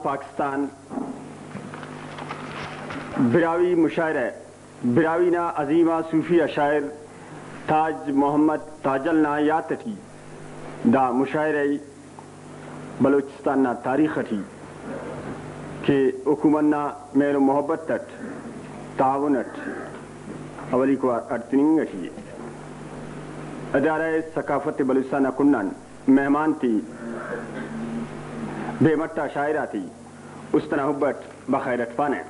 پاکستان براوی مشاعرہ براوینا عظیمہ صوفیہ شاعر تاج محمد تاجل نا یات تھی دا مشاعرہ بلوچستان نا تاریخ تھی کہ حکومت نا مہر و محبت تٹ تعاونت اولی کو ارتننگ تھی ادارہ ثقافت بلوچستان کنن مہمان تھی بے مٹا شاعرہ تھی استنا حبت بخیرت فانے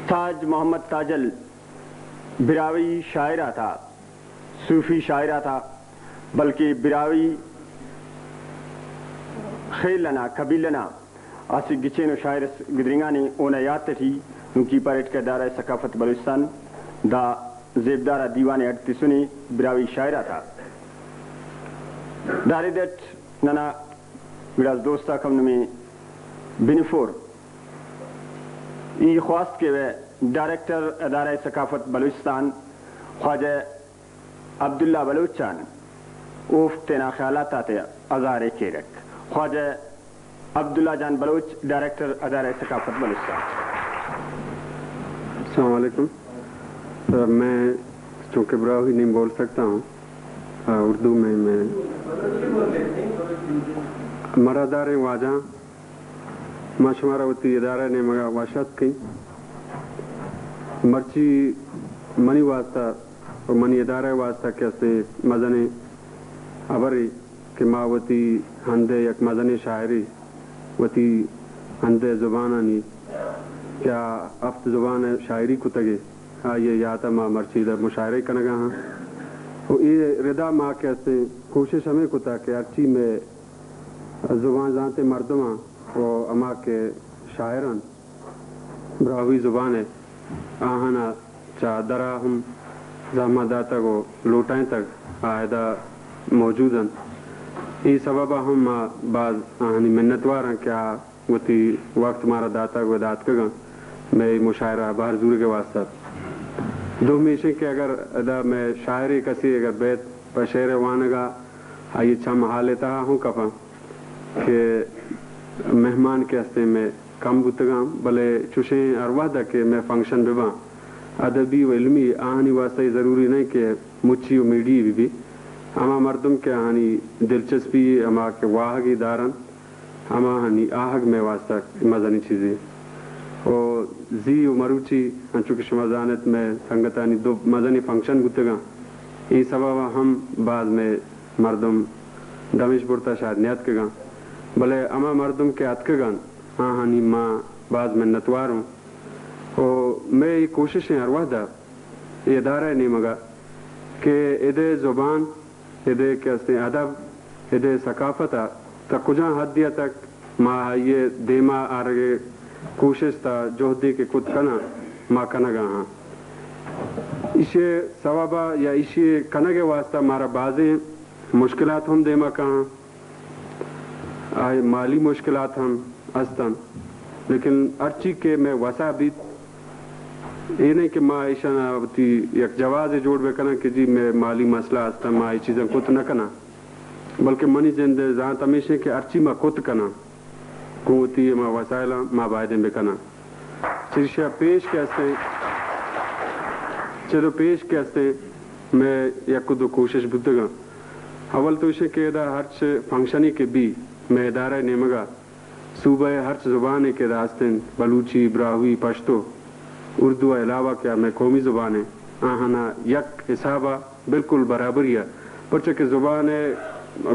تاج محمد تاجل براوی شاعرہ تھا صوفی شاعرہ تھا بلکہ براوی خیل لنا قبیل لنا آسی گچین و شاعر گدرنگانی اونا یاد تھی ان کی پریٹ کے دارہ ثقافت بلوچستان دا زیبدارہ دیوان اڑتی سنی براوی شاعرہ تھا داری دیٹ ننا ویڈاز دوستا کم نمی بینفور ای خواست کے وہ ڈائریکٹر ادارہ ثقافت بلوچستان خواجہ عبداللہ بلوچان اوف تینا خیالات آتے ازارے کیرک خواجہ عبداللہ جان بلوچ ڈائریکٹر ادارہ ثقافت بلوچستان. السلام علیکم. میں چونکہ براوی نہیں بول سکتا ہوں اردو میں مرادار واجہ مشمارہ وتی ادارہ نے مگا واشت کی مرچی منی واسطہ اور منی ادارہ واسطہ کیسے مزن ابری کہ ماں وتی ہندے یک مزن شاعری وتی ہندے زبانانی کیا افت زبان شاعری کو تگے یہ یاتا ماں مرچی دا مشاعرے کنگا ہاں وہ یہ ردا ماں کیسے کوشش ہمیں کو تا کہ ارچی میں زبان زانتے مردماں و اما کے شاعران براوی زبان ہے آہنا چا درا ہم زحمہ داتا کو لوٹائیں تک آہدہ موجوداً یہ سببہ ہم بعض آہنی منتوار ہیں کیا وتی وقت مارا داتا کو دات کگا میں مشاعرہ باہر زور کے واسطہ دو میشے کہ اگر ادا میں شاعری کسی اگر بیت پشیر وانگا آئی چھم حالتا ہوں کپا کہ مہمان کے ہستے میں کم بتگاں بلے چوشیں ارواح دا کہ میں فنکشن بباں ادبی و علمی آہنی واسطہ ضروری نہیں کہ مچھی و میڈی بھی اما مردم کے آہنی دلچسپی اما کے واہگی دارن اما آہنی آہگ میں واسطہ مزنی چیزیں اور زی و مروچی چونکہ شما زانت میں سنگتانی دو مزنی فنکشن بتگاں یہ سبب ہم بعض میں مردم دمش برتا شاید نیت کگاں بلے اما مردم کے اتکگان آہانی ماں بعض میں نتوار ہوں اور میں یہ کوششیں ارواح دا یہ ادارہ نہیں مگا کہ ادے زبان ادے کیسے ادب ادے ثقافتا تا کجاں حد دیا تک ماں یہ دیما آرگے کوشش تا جوہدی کے کت کنا ماں کنگا ہاں اسے سوابا یا اسے کنگے واسطہ مارا بازیں مشکلات ہم دیما کہاں آئے مالی مشکلات ہم استن لیکن ارچی کے میں وسا بھی یہ نہیں کہ ماں ایشانا ہوتی یک جواز جوڑ بے کنا کہ جی میں مالی مسئلہ استا ماں یہ چیزیں کت نہ کنا بلکہ منی زندے زانت ہمیشہ کہ ارچی ماں کت کنا قوتی ماں وسائلہ ماں بائدیں بے کنا چرشہ پیش کیسے چلو پیش کیسے میں یک دو کوشش بدگا اول تو اسے کہ دا ہرچ فنکشنی کے بھی میں ادارہ نیمگا صوبہ ہرچ زبان کے راستن بلوچی براہوی پشتو اردو علاوہ کیا میں قومی زبان ہے آہنا یک حسابہ بالکل برابری ہے پرچہ کہ زبان ہے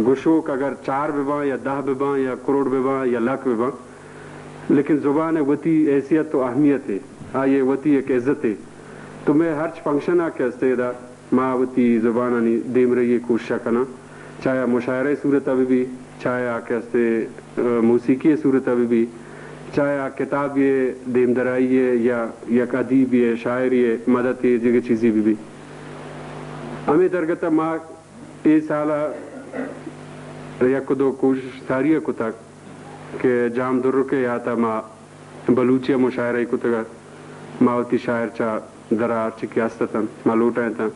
گشوک اگر 4 بباں یا 10 بباں یا کروڑ بباں یا لاکھ بباں لیکن زبان ہے وتی حیثیت و اہمیت ہے آئیے وتی ایک عزت ہے تو میں ہرچ فنکشن آ کے استعدا ماں وتی زبانانی دیم رہی کوشش کنا چاہے مشاعرے صورت ابھی بھی چاہے کیسے موسیقی صورت ابھی بھی چاہے کتاب یہ دیم درائی ہے یا یک ادیب ہے شاعری ہے مدد ہے جگہ چیزیں بھی ہمیں درگتا ماں یہ سالہ یک دو کوشش ساریہ کو تک کہ جام در کے آتا ماں بلوچیہ مشاعرہ کو تک ماں ہوتی شاعر چاہ درار چکی آستتاً ماں لوٹائیں تھا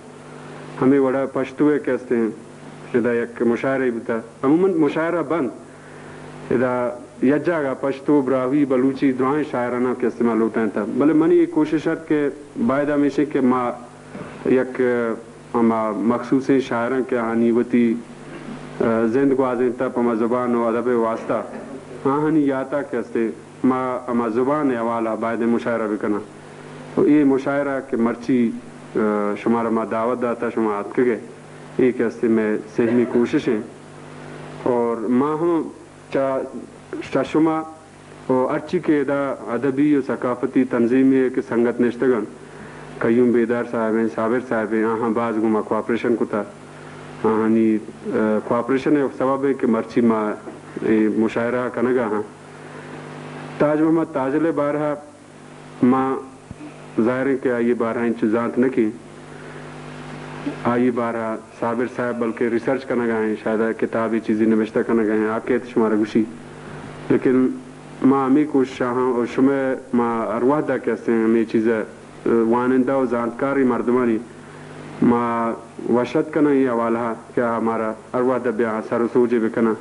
ہمیں وڑا پشتوے کہتے ہیں شدہ یک مشاعرہ ہی بتا عموماً مشاعرہ بند ادا یجا گا پشتو براوی بلوچی دعائیں شاعرانہ کے استعمال ہوتا تھا بلے منی یہ کوشش ہے کہ باعث ہمیشہ کہ ما یک مخصوص شاعران کے ہانیوتی زند گوازیں تا پما زبان و ادب واسطہ ہانی یاتا کہ استے ما اما زبان حوالہ باعث مشاعرہ بکنا تو یہ مشاعرہ کہ مرچی شمارا ما دعوت داتا شما ہاتھ کے گئے یہ کہ استے میں سہمی کوششیں اور ما ہم شما و ارچی کے ادا ادبی و ثقافتی تنظیمی کہ سنگت نشتگن قیوم بیدار صاحب ہیں صابر صاحب ہیں آہاں بعض گما کوآپریشن کو تھا آہانی کوآپریشن ہے سبب ہے کہ مرچی ما مشاعرہ کنگا ہاں تاج محمد تاجل بارہا ما ظاہر ہے کہ آئیے بارہا انچ ذات نکی آئیے بارہا صابر صاحب بلکہ ریسرچ کنگا ہیں شاید کتابی چیزی نوشتہ کنگا ہیں آکے شمارا گوشی لیکن ما ہمیں کوشش ہاں اور شمع ما ارواح دا کہتے ہیں ہمیں چیزیں وانندہ و زانتکاری مردمانی ما وشت کنا یہ حوالہ کیا ہمارا ارواح دا بیاں سر و سوجے بکنا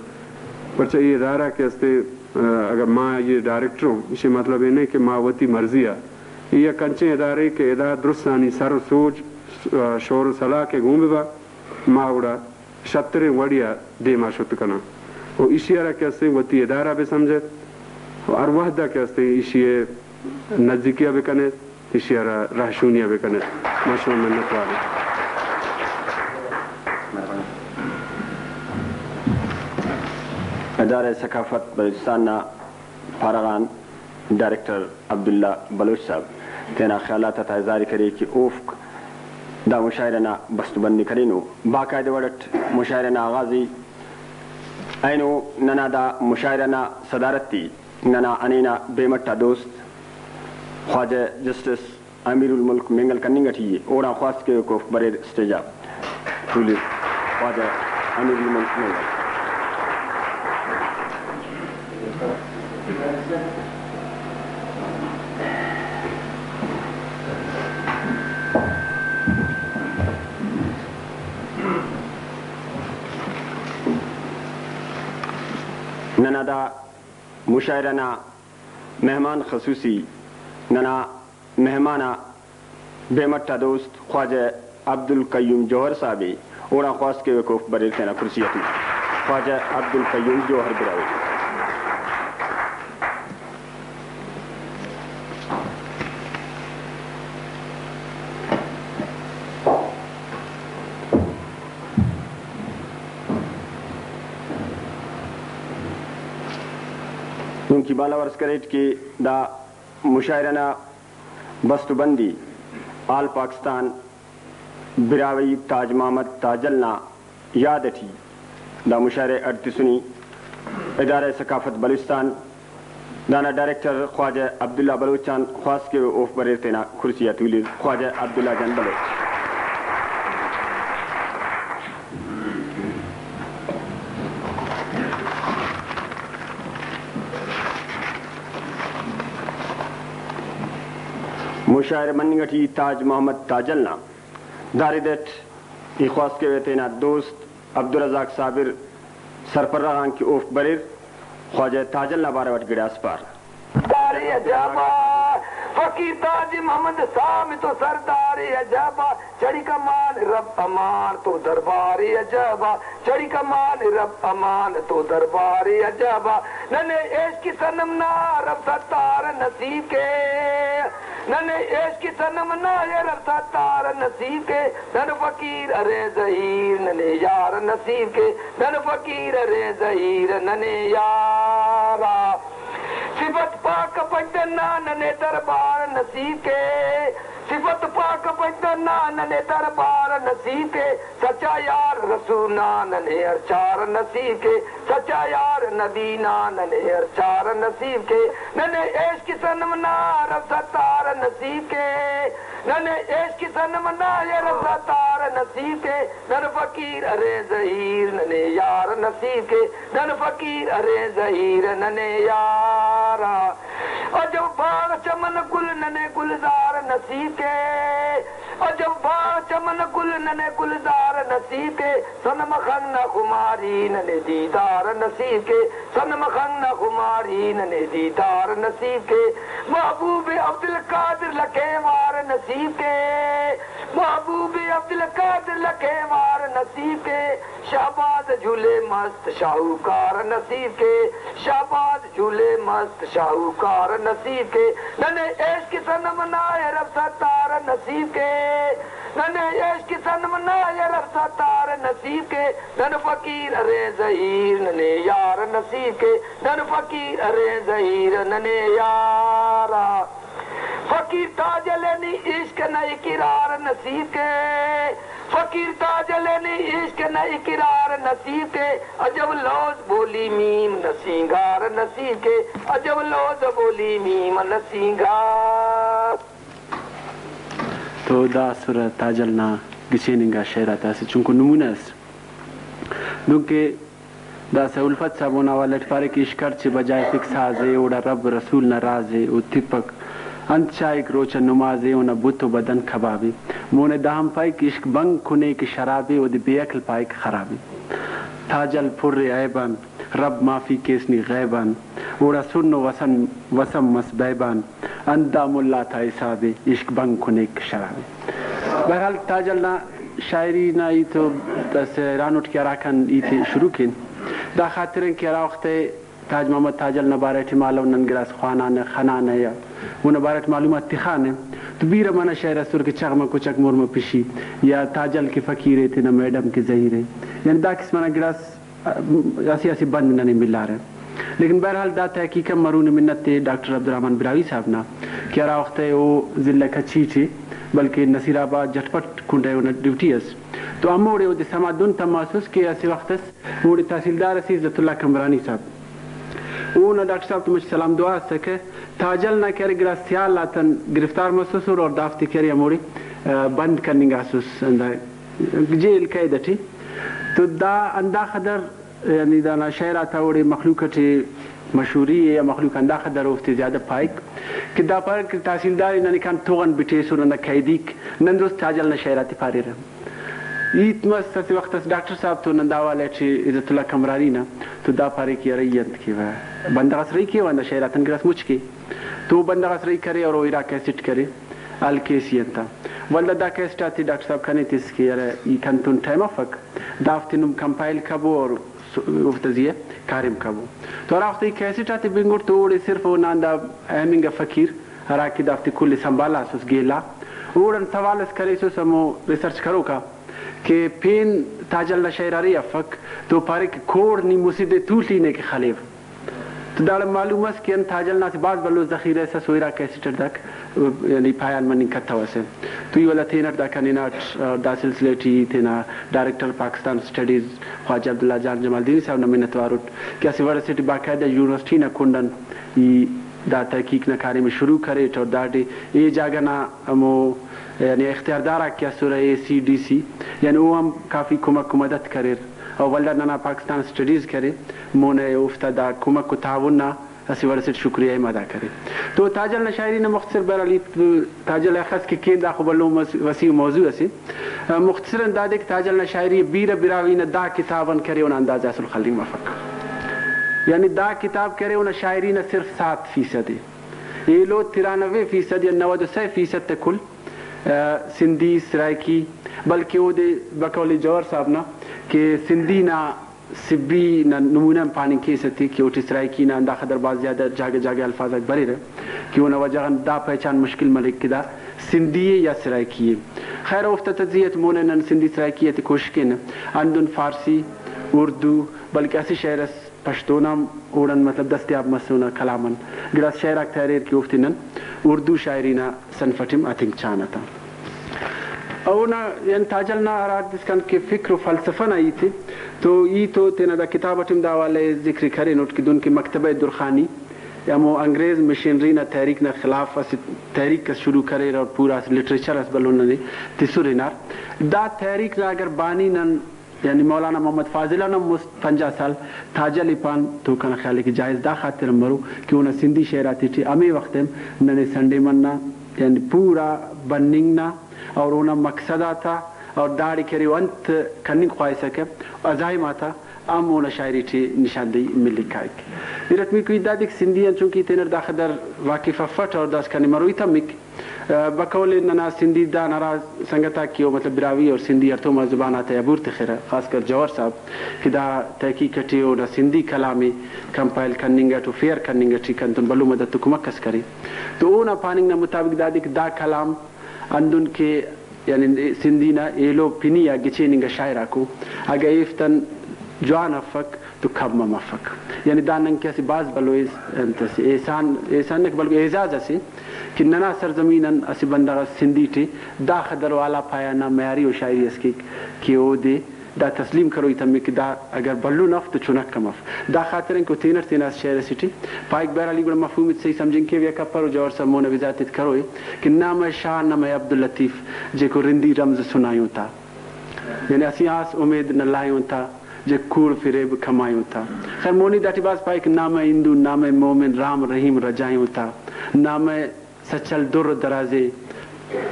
پرچہ یہ ادارہ کہتے اگر ما یہ ڈائریکٹر ہوں اسی مطلب یہ نہیں کہ ما وتی مرضی ہے یہ کنچے ادارے کہ ادا درستانی سر و سوج شور و صلاح کے گھوم با ما اڑا شتر وڑیا دے ما شت کنا وہ اسی ارہ کہتے وتی ادارہ بھی سمجھے ارواح دا کہتے اسی نزدیکیہ بکنے اسی ارہ رہشونیہ بکنے ماشاء منت والے ادارہ ثقافت بلوچستان فارغان ڈائریکٹر عبداللہ بلوچ صاحب تینا خیالات تا اظہار کرے کہ اوفک دا مشاعرنا بستبندی کرینو باقاعدہ وڑٹ مشاعرنا آغازی اینو ننا دا مشاعرنا صدارتی ننا انینا بیمٹا دوست خواجہ جسٹس امیر الملک منگل کننگٹی اوڑا خواست کے کوف بریر سٹیجا تولی خواجہ امیر الملک منگل ننا دا مشاعرنا مہمان خصوصی ننا مہمانا بیمٹا دوست خواجہ عبدالقیوم جوہر صاحبی اوڑا خواست کے وقوف بریر تینا کرسیتی خواجہ عبدالقیوم جوہر براوی ان کی بالا ورس کریٹ کی دا مشاعرنا بستبندی آل پاکستان براوی تاج محمد تاجلنا یاد تھی دا مشاعرے اڑتی سنی ادارہ ثقافت بلوچستان دانا ڈائریکٹر خواجہ عبداللہ بلوچان خواست کے اوف بریر تینا کرسیہ تولی خواجہ عبداللہ جان بلوچ مشاعر منگٹی تاج محمد تاجلنا داری دیٹ ای خواست کے ویتینا دوست عبدالرزاق صابر سرپرغان کی اوف بریر خواجہ تاجلنا باروٹ گڑاس پار داری عجابا فقیر تاج محمد سامی تو سرداری عجابا چڑی کمان رب امان تو درباری عجابا چڑی کمان رب امان تو درباری عجابا ننے عشق کی سنم نا رب ستار نصیب کے ننے عشق کی سنم نا یہ رب ستار نصیب کے نن فقیر ارے ظہیر ننے یار نصیب کے نن فقیر ارے ظہیر ننے یارا صفت پاک پجدنا ننے دربار نصیب کے صفت پاک پجدنا ننے دربار نصیب کے سچا یار رسولنا ننے ارچار نصیب کے سچا یار نبینا ننے ارچار نصیب کے ننے عشق کی سنمنا رب ستار نصیب کے ننے عشق کی سنمنا یہ رب ستار نصیب کے نن فقیر ارے ظہیر ننے یار نصیب کے نن فقیر ارے ظہیر ننے یارا اور جب باغ چمن گل ننے گلزار نصیب کے عجب با چمن گل ننے گلزار نصیب کے سنم خنگ نہ خماری ننے دیدار نصیب کے سنم خنگ نہ خماری ننے دیدار نصیب کے محبوب عبدالقادر لکھے وار نصیب کے محبوب عبدالقادر لکھے وار نصیب کے شہباز جھولے مست شاہوکار نصیب کے شہباز جھولے مست شاہوکار نصیب کے ننے عشق سنم نائے رب ستار نصیب کے ننے عشق سنم نائے رب ستار نصیب کے نن فقیر ارے ظہیر ننے یار نصیب کے نن فقیر ارے ظہیر ننے یارا فقیر تاج لینی عشق نئی قرار نصیب کے فقیر تاج لینی عشق نئی قرار نصیب کے عجب لوز بولی میم نسینگار نصیب کے عجب لوز بولی میم نسینگار. تو دا سورة تاجلنا گچیننگا شعراتا سے چونکو نمونس دونکہ دا سے الفت صاحبونا والت فارق اشکر چھ بجائے فک سازے اوڑا رب رسول نرازے او تپک انت شائک روچا نمازے اونا بوتو بدن کبابی مونے دہم پائک عشق بنگ کنے کی شرابی او دی بیکل پائک خرابی تاجل پر عیبان رب معافی کیسنی غیبان اوڑا سن وسم مسبیبان اندام اللہ تھا حسابی عشق بنگ کنے کی شرابی. بہرحال تاجل نا شاعری نا ای تو سیران اٹھ کے راکن ای تھی شروع کن دا خاطریں کہ راوخت تاج محمد تاجل نبارت مالو ننگراس خوانان خنان یا وہ نبارت معلومات تخانے تو بیر مانا شہر سر کے چغمہ کچک مرم پشی یا تاجل کے فقیرے تھے نہ میڈم کے ظہیرے یعنی دا کس مانا گراس ایسی بند نہ ملا رہے. لیکن بہرحال دا تحقیق مرون منت ڈاکٹر عبدالرحمن براوی صاحب نا کیا راوخت وہ ضلع کچھی تھی بلکہ نصیر آباد جھٹپٹ کنڈے انہیں ڈیوٹی اس تو اموڑے وہ سمادن تماسوس کے ایسے وقت موڑے تحصیلدار اسی عزت اللہ کمرانی صاحب وہ نا ڈاکٹر صاحب تو مجھے سلام دعا سکے تاجل نہ کہہ رہے گرا سیال آتن گرفتار محسوس اور دافتی کہہ رہے اموڑے بند کرنے گا سوس جیل قید تھی تو دا اندا خدر یعنی دانا شہر آتا اوڑے مخلوق تھی مشہوری یا مخلوق اندا خدر ہوفتی زیادہ پائک کہ دا پر تحصیلدار انہوں نے کہا توغن بٹے سور انہا قیدیک نندوست تاجل نہ شہر آتی پاری رہا ایت مست اسی وقت ڈاکٹر صاحب تو ننداوالے چھے عزت اللہ کمرانی نا تو دا پاری کی رئیت کی بندہ غصری کی وانا شہر آتن گرس مچ کی تو بندہ غصری کرے اور وہ عراق کیسٹ کرے الکیسین تھا والدہ دا کیسٹ آتی ڈاکٹر صاحب کھنے تیس کی یارے ای کنتون ٹائم افک دافتی نم کمپائل کبو اور افتزیه کاریم کبو تو راختی کیسٹ آتی بینگور تو اوڑے صرف وہ ناندا اہمنگ فقیر ہراکی دافتی کلی سنبالا سوس گیلا اوڑن سوالس کرے سوس ہمو ریسرچ کرو کا کہ پین تاجل شہراری افک تو پارے کہ کھوڑ نی مسیدے تولی نے کے خلیف تو داڑا معلوم ہے کہ ان تاجل نا سے بعض بلو ذخیرہ ایسا سوئرہ کیسٹر دک یعنی پایان منی کتا واسے تو یہ والا تینر دا کنینات دا سلسلے ٹی تینا ڈائریکٹر پاکستان سٹڈیز خواجہ عبداللہ جان جمال دینی صاحب نمینت واروٹ کیا سیورسٹی باقاعدہ یونیورسٹی نا کندن یہ دا تحقیق نا کاری میں شروع کرے اور دا دے یہ جاگہ نا ہمو یعنی اختیاردارہ کیا سورہ ACDC یعنی وہ ہم کافی کمک مدد کرے اور والدہ نانا پاکستان سٹڈیز کرے مونے افتادہ کمک کو تعاوننا اسی ورسٹ شکریہ ادا کرے تو تاجل نشاعری نے مختصر برعلی تاجل اخص کے کیندہ خبرلو وسیع موضوع اسی مختصر اندادے کہ تاجل نشاعری بیر براوی نے دا کتابن کرے ان انداز اصل خلی مفق یعنی دا کتاب کرے ان شاعری نے صرف 7% یہ لو 93% یا 96% تے کل سندھی سرائکی بلکہ وہ دے بقولی جوہر صاحب نا کہ سندھی نا سبی نا نمونہ پانی کی ستی کہ اوٹی سرائکی نا اندہ خدر باز زیادہ جاگے الفاظ بری رہے کہ انہا وجہ دا پہچان مشکل ملک کدا سندھی یا سرائکی خیر افتا تجزیت مونے نن سندھی سرائکی تی کوشکن اندن فارسی اردو بلکہ اسی شہر پشتونا اوڑن مطلب دستیاب مسونا کلامن گراس شہر اک تحریر کی افتی نن اردو شاعرینا سنفتیم اتنک چانا تھا اونا یعنی تاجل نا اراد اس کن کے فکر و فلسفہ نا ای تھی تو ای تو تینا دا کتابتیم دا والے ذکر کرے نوٹ کی دون کی مکتبہ درخانی یا مو انگریز مشینری نا تحریک نا خلاف اسی تحریک کا شروع کرے اور پورا لٹریچر اس بلون نے تیسوری نار دا تحریک نا اگر بانی نن یعنی مولانا محمد فاضلہ نا 50 سال تاجل پان تو کنا خیالی کی جائز دا خاطر مرو کہ انہا سندھی شہر آتی تھی امی وقت ننے سنڈے مننا یعنی پورا بننگ نا اور اونا مقصد آتا اور داڑی کری وانت کنی خواہی سکے عزائم آتا ام اونا شاعری ٹی نشاندہی ملی کائک میرت می کوئی دادک سندھیاں چونکہ تینر دا خدر واقف فٹ اور داس کنی مروی تا مک بقول ننا سندھی دا نرا سنگتا کیو مطلب براوی اور سندھی ارتوما زبان آتا ہے عبور تخیرہ خاص کر جوہر صاحب کہ دا تحقیق کٹی اور سندھی کلامی کمپائل کننگا تو فیر کننگا ٹی کنتن بلو مدد تکمکس کری تو اونا پاننگ نا مطابق دادک دا کلام اندن کے یعنی سندھی نا ایلو پینی یا گچیننگا شاعرہ کو اگر ایفتن جوان افق تو کب مفق یعنی داننگ کیسی باز بلو احسان نک بلکہ اعزاز اسی کہ ننا سرزمینن اسی بندہ سندھی ٹی دا خدر والا پایا نا معیاری و شاعری اس کی او دے دا تسلیم کروئی تمی کہ دا اگر بلو نف تو چنک کمف دا خاطریں کو تینر شعر سٹی پائک بہر علی گڑا مفہومیت صحیح سمجھیں کہ ویا کپر و جوہر صاحب مون وزاتت کروئی کہ نام شاہ نام عبداللطیف جے کو رندی رمز سنائیوں تھا یعنی اسی آس امید نہ لائیوں تھا جے کور فریب کھمائیوں تھا خیر مونی داٹی باز پائک نام ہندو نام مومن رام رحیم رجائیوں تھا نام سچل در درازے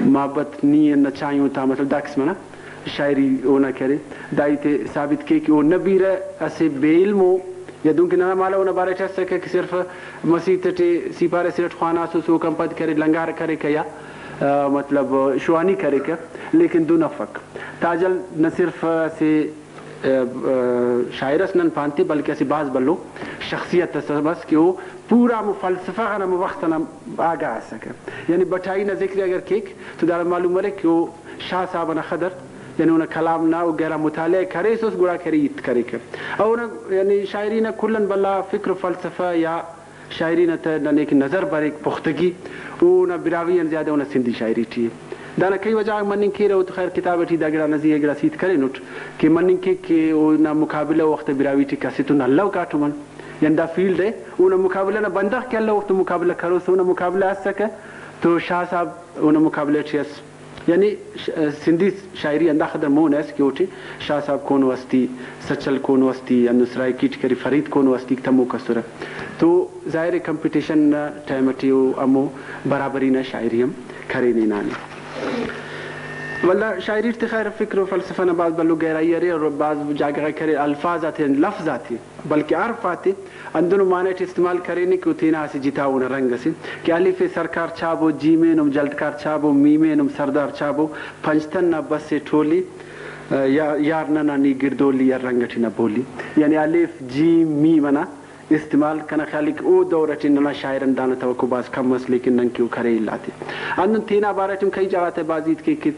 محبت نی نچائیوں تھا مطلب دا قسم نا شاعری اونا کرے دائی تے ثابت کے کہ وہ نبی رہ اسے بے علمو یا دون کے نانا مالا اونا بارے چاہ سکے کہ صرف مسیح تے سپارے سیرٹ خوانا سو کمپت کرے لنگار کرے کیا مطلب شوانی کرے کیا لیکن دون افق تاجل نہ صرف اسے شاعرس نن پانتے بلکہ ایسی باز بلو شخصیت بس کہ وہ پورا فلسفہ نہ وقت نہ آگاہ سکے یعنی بٹائی نہ ذکر اگر کیک تو دار معلوم ہے کہ وہ شاہ صاحب نہ خدر یعنی انہیں کلام نہ وہ گہرا مطالعہ کرے سو اس گڑا کریت کرے کہ اور یعنی شاعری نہ کلن بلا فکر فلسفہ یا شاعری نہ ایک نظر پر ایک پختگی وہ نہ براوی زیادہ انہیں سندھی شاعری تھی دانا کئی وجہ مننگ کی رہو تو خیر کتاب ٹھی دا گڑا نزی گڑا سیت کرے نوٹ کہ مننگ کے وہ نہ مقابلہ وقت براوی ٹھی کسی تو نہ اللہ کاٹو من یعنی دا فیلڈ ہے انہیں مقابلہ نہ بندہ کہ اللہ وقت مقابلہ کرو سو انہیں مقابلہ آ سکے تو شاہ صاحب انہیں مقابلہ ٹھی یعنی سندھی شاعری اندہ خدر مون ہے کہ اٹھی شاہ صاحب کون وستی سچل کون وستی اندسرائی کیٹ کری فرید کون وستی تمو کسر تو ظاہر کمپٹیشن ٹائم اٹھی امو برابری نہ شاعری ہم کھرے نہیں نانے واللہ شاعری خیر فکر و فلسفہ نہ بعض بلو گہرائی ہے اور بعض جاگہ کرے الفاظ آتے ہیں لفظ آتے بلکہ عرف آتے اندنو معنی استعمال کرے نہیں کہ تینا سے جتاؤ نہ رنگ سے کہ الف سرکار چھابو جیمے نم جلدکار چھابو میمے نم سردار چھابو پنجتن نہ بس سے ٹھولی یار نہ نی گردولی یا رنگٹی نہ بولی یعنی الف جیم می منا استعمال کنا خیالی کہ او دور اٹی ننا شاعرن دانا توقع باز کم مس لیکن نن کیوں کھرے لاتے اندن تینا بارٹم کئی جگہ تے بازید کے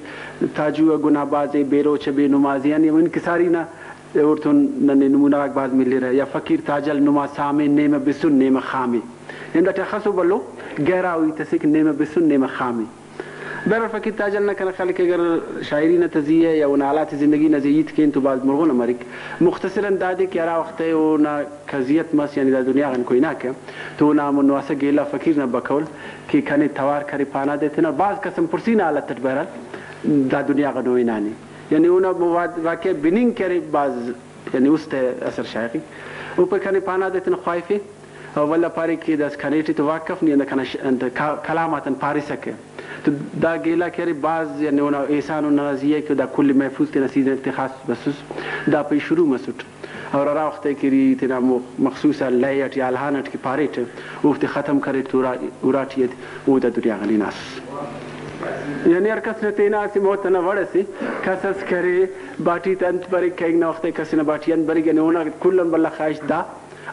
تاجو گناہ بازے بیروچ بے نمازی یعنی ان کی ساری نہ اور تو نن نمونہ باز ملے رہے یا فقیر تاجل نما سامے نیم بسن نیم خامے یعنی دا تخصو بلو گہرا ہوئی تسک نیم بسن نیم خامے بہر فقیر تاجل نہ کنا خیالی کہ اگر شاعری نہ تزیہ یا ان حالات زندگی نہ زیت کے تو بعض مرغو نہ مرک مختصراً دادے کہ ارا وقت ہے وہ نہ خزیت مس یعنی دا دنیا غن کوئی نہ کہ تو نہ منواسہ گیلا فقیر نہ بکول کہ کھنے توار کھری پانا دیتے نہ بعض قسم پرسی نہ حالت بہرحال دا دنیا غنوئی نانی یعنی انہا واقع بننگ کرے بعض یعنی اس تے اثر شاعری اوپر کھنے پانا دیتے نہ خواہفی واللہ پاری کی دس کھنیٹی تو واقف نہیں کلاماتاً پاری سکے تو دا گیلا کرے بعض یعنی انہا احسان و نرازیہ کہ دا کل محفوظ تینا سیزن اتخاص بسوس دا پی شروع مسوٹ اور ارا وقت کری تینا مخصوصا لیٹ یا الہانٹ کی پاریٹ اوفت ختم کرے تو اوراتیت او دا دنیا غنی ناس یعنی ارکس نے تینا سی موت نہ وڑ سی کسس کرے باٹی تنت بری کہیں نہ وقت کسی نہ باٹی انت بری یعنی انہا کلن بلا خواہش دا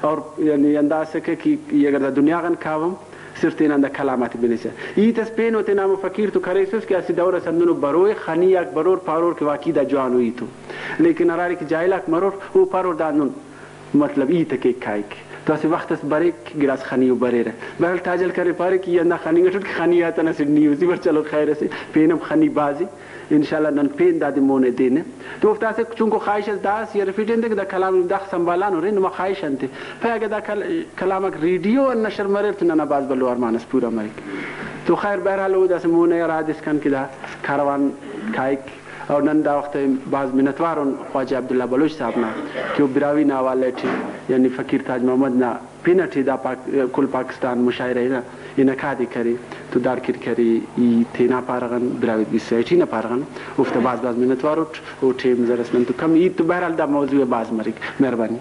اور یعنی انداز سکے کہ یہ اگر دا دنیا غن کھاوم صرف تینا دا کلامات بنے سے یہ تسپین و تینا فقیر تو کرے سوس کہ اسی دور سندنو بروئے خنیاک برور پارور کے واقعی دا جوان ہوئی تو لیکن اراری کی جائلاک مرور وہ پارور دانون مطلب ای تک ایک کھائک تو اسی وقت اس بریک گراس خنیو برے رہے بہرحال تاجل کرے پارے کہ یہ اندہ خنی گٹھوٹ کہ خنی آتا نا سڈنی اسی پر چلو خیر سے پینم خنی بازی انشاءاللہ نن پین دادی مونے دینے تو افتا سے چونکو خواہش از داس یا رفیٹین دے کہ دا کلام دا سنبالان ہو رہے نما خواہش انتے پھر اگر دا کلامک ریڈیو اور نشر مرر تو ننا باز بلو ارمانس پورا مرک تو خیر بہرحال ہو دا سے مونے اور آدس کن کی دا کاروان کھائک اور نن دا وقت بعض منتوار خواجہ عبداللہ بلوچ صاحب نا کہ وہ براوی ناوالے تھے یعنی فقیر تاج محمد نا پینٹھی دا کل پاکستان مشاعرہ ہے نا یہ کھادی کری تو دار کر کری ای تھی نا پارغن براوید بھی سیٹھی نا پارغن افت باز منت واروٹ او ٹیم زرس من تو کم ای تو بہرحال دا موضوع باز مریک مہربانی